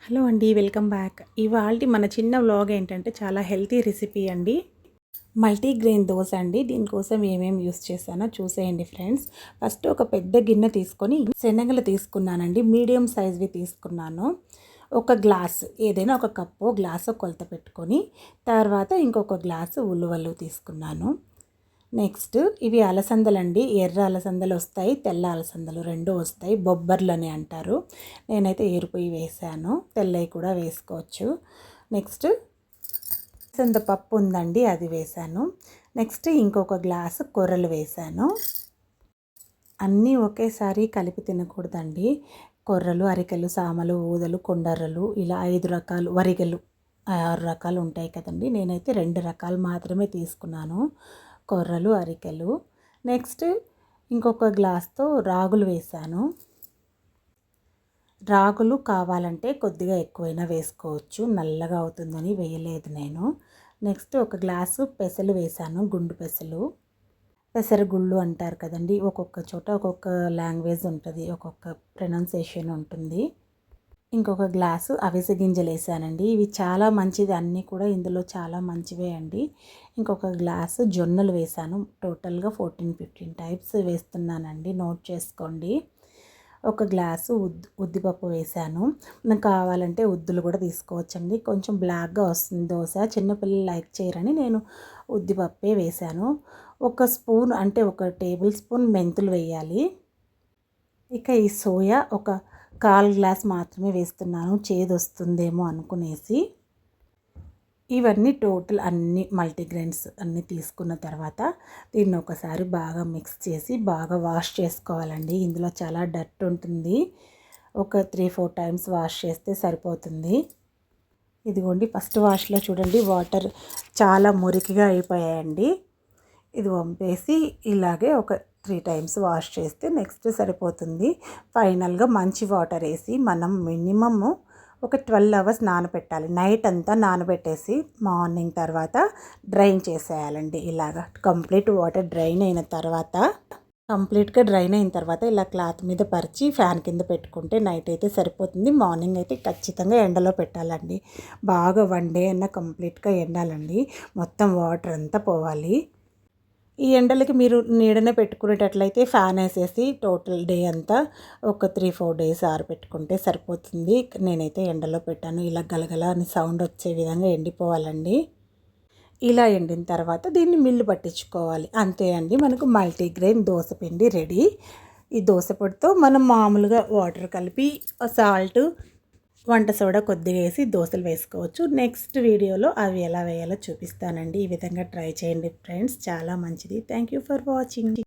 Hello అండి, welcome back. ఇవాల్టి మన చిన్న వ్లాగ్ ఏంటంటే చాలా హెల్తీ రెసిపీ అండి. మల్టీగ్రెయిన్ దోశ అండి. దీనికోసం ఏమేమి యూస్ చేశానో చూసేయండి ఫ్రెండ్స్. ఫస్ట్ ఒక పెద్ద గిన్నె తీసుకొని శనగలు తీసుకున్నానండి. మీడియం సైజ్వి తీసుకున్నాను. ఒక గ్లాస్ ఏదైనా ఒక కప్పు గ్లాసు కొలత పెట్టుకొని తర్వాత ఇంకొక గ్లాసు ఉలువలు తీసుకున్నాను. నెక్స్ట్ ఇవి అలసందలండి. ఎర్ర అలసందలు వస్తాయి, తెల్ల అలసందలు రెండు వస్తాయి. బొబ్బర్లు అని అంటారు. నేనైతే ఎరుపుయి వేసాను, తెల్లవి కూడా వేసుకోవచ్చు. నెక్స్ట్ అలసంద పప్పు ఉందండి, అది వేసాను. నెక్స్ట్ ఇంకొక గ్లాసు కొర్రలు వేసాను. అన్నీ ఒకేసారి కలిపి తినకూడదండి. కొర్రలు, అరికెలు, సామలు, ఊదలు, కొండర్రలు ఇలా 5 రకాలు, వరిగలు 6 రకాలు ఉంటాయి కదండి. నేనైతే 2 రకాలు మాత్రమే తీసుకున్నాను, కొర్రలు, అరికెలు. నెక్స్ట్ ఇంకొక గ్లాస్తో రాగులు వేసాను. రాగులు కావాలంటే కొద్దిగా ఎక్కువైనా వేసుకోవచ్చు, నల్లగా అవుతుందని వేయలేదు నేను. నెక్స్ట్ ఒక గ్లాసు పెసలు వేసాను, గుండు పెసలు. పెసరగుళ్ళు అంటారు కదండి, ఒక్కొక్క చోట ఒక్కొక్క లాంగ్వేజ్ ఉంటుంది, ఒక్కొక్క ప్రొనౌన్సియేషన్ ఉంటుంది. ఇంకొక గ్లాసు అవిసె గింజలు వేసానండి. ఇవి చాలా మంచిది, అన్నీ కూడా ఇందులో చాలా మంచివే అండి. ఇంకొక గ్లాసు జొన్నలు వేసాను. టోటల్గా 14-15 టైప్స్ వేస్తున్నానండి, నోట్ చేసుకోండి. ఒక గ్లాసు ఉద్దిపప్పు వేసాను. నాకు కావాలంటే ఉద్దులు కూడా తీసుకోవచ్చండి. కొంచెం బ్లాక్గా వస్తుంది దోశ, చిన్నపిల్లలు లైక్ చేయరని నేను ఉద్దిపప్పే వేసాను. ఒక స్పూన్ అంటే ఒక టేబుల్ స్పూన్ మెంతులు వేయాలి. ఇక ఈ సోయా ఒక 1/4 గ్లాస్ మాత్రమే వేస్తున్నాను, చేదు వస్తుందేమో అనుకునేసి. ఇవన్నీ టోటల్ అన్ని మల్టీగ్రెయిన్స్ అన్నీ తీసుకున్న తర్వాత దీన్ని ఒకసారి బాగా మిక్స్ చేసి బాగా వాష్ చేసుకోవాలండి. ఇందులో చాలా డర్ట్ ఉంటుంది, ఒక 3-4 టైమ్స్ వాష్ చేస్తే సరిపోతుంది. ఇదిగోండి, ఫస్ట్ వాష్లో చూడండి వాటర్ చాలా మురికిగా అయిపోయాయండి. ఇది వంపేసి ఇలాగే ఒక 3 టైమ్స్ వాష్ చేస్తే నెక్స్ట్ సరిపోతుంది. ఫైనల్గా మంచి వాటర్ వేసి మనం మినిమమ్ ఒక 12 అవర్స్ నానబెట్టాలి. నైట్ అంతా నానబెట్టేసి మార్నింగ్ తర్వాత డ్రైన్ చేసేయాలండి. ఇలాగా కంప్లీట్గా డ్రైన్ అయిన తర్వాత ఇలా క్లాత్ మీద పరిచి ఫ్యాన్ కింద పెట్టుకుంటే నైట్ అయితే సరిపోతుంది. మార్నింగ్ అయితే ఖచ్చితంగా ఎండలో పెట్టాలండి. బాగా 1 డే అన్న కంప్లీట్గా ఎండాలండి, మొత్తం వాటర్ అంతా పోవాలి. ఈ ఎండలకి మీరు నీడనే పెట్టుకునేటట్లయితే ఫ్యాన్ వేసేసి టోటల్ డే అంతా ఒక 3-4 డేస్ ఆరబెట్టుకుంటే సరిపోతుంది. నేనైతే ఎండలో పెట్టాను. ఇలా గలగల అని సౌండ్ వచ్చే విధంగా ఎండిపోవాలండి. ఇలా ఎండిన తర్వాత దీన్ని మిల్లు పట్టించుకోవాలి, అంతే అండి. మనకు మల్టీగ్రెయిన్ దోశ పిండి రెడీ. ఈ దోశ పొడితో మనం మామూలుగా వాటర్ కలిపి సాల్ట్, వంట సోడా కొద్దిగా వేసి దోశలు వేసుకోవచ్చు. నెక్స్ట్ వీడియోలో అవి ఎలా వేయాలో చూపిస్తానండి. ఈ విధంగా ట్రై చేయండి ఫ్రెండ్స్, చాలా మంచిది. Thank you for watching.